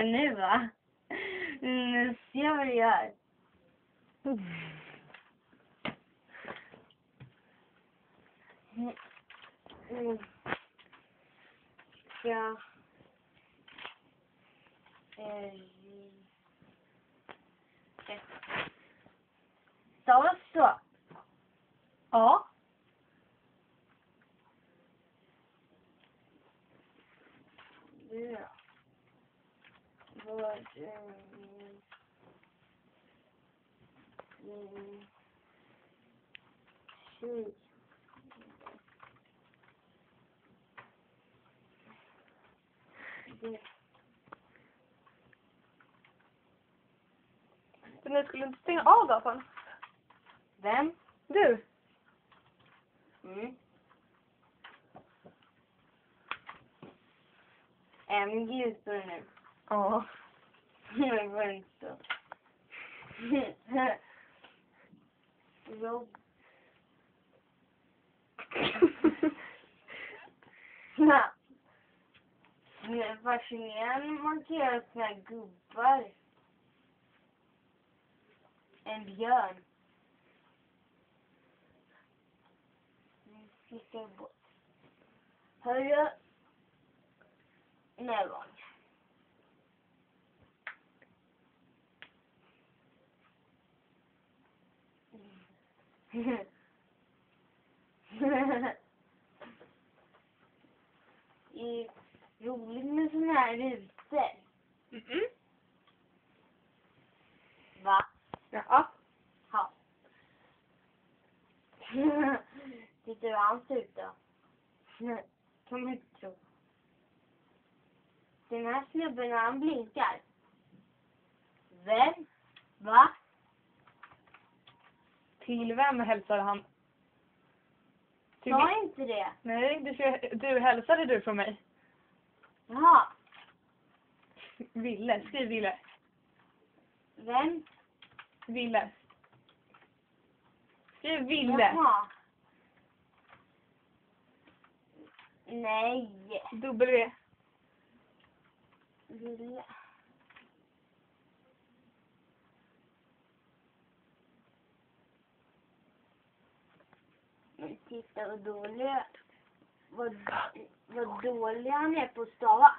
Nu va? Nu ser jag vad du gör. Ja. Så. Ja. Ja. Vad Men du skulle inte stänga av datorn? Vem? Du? MG står det nu. Ja. Det var inte så. Rob. Det är fascinerande markerar såna här gubbar. En björn. Klicka bort. Hörru. Nej, vad? Det är roligt med såna här rutor. Va? Ja. Ja. Tittar du hans ut då? Kan man inte tro. Den här snubben när han blinkar. Vem? Va? Till vem hälsade han? Sa inte det? Nej, du hälsade du från mig. Jaha. Ville, skriv Ville. Vem? Ville. Skriv Ville. Jaha. Nej. W. Ville. Men titta vad dålig han är på att stava.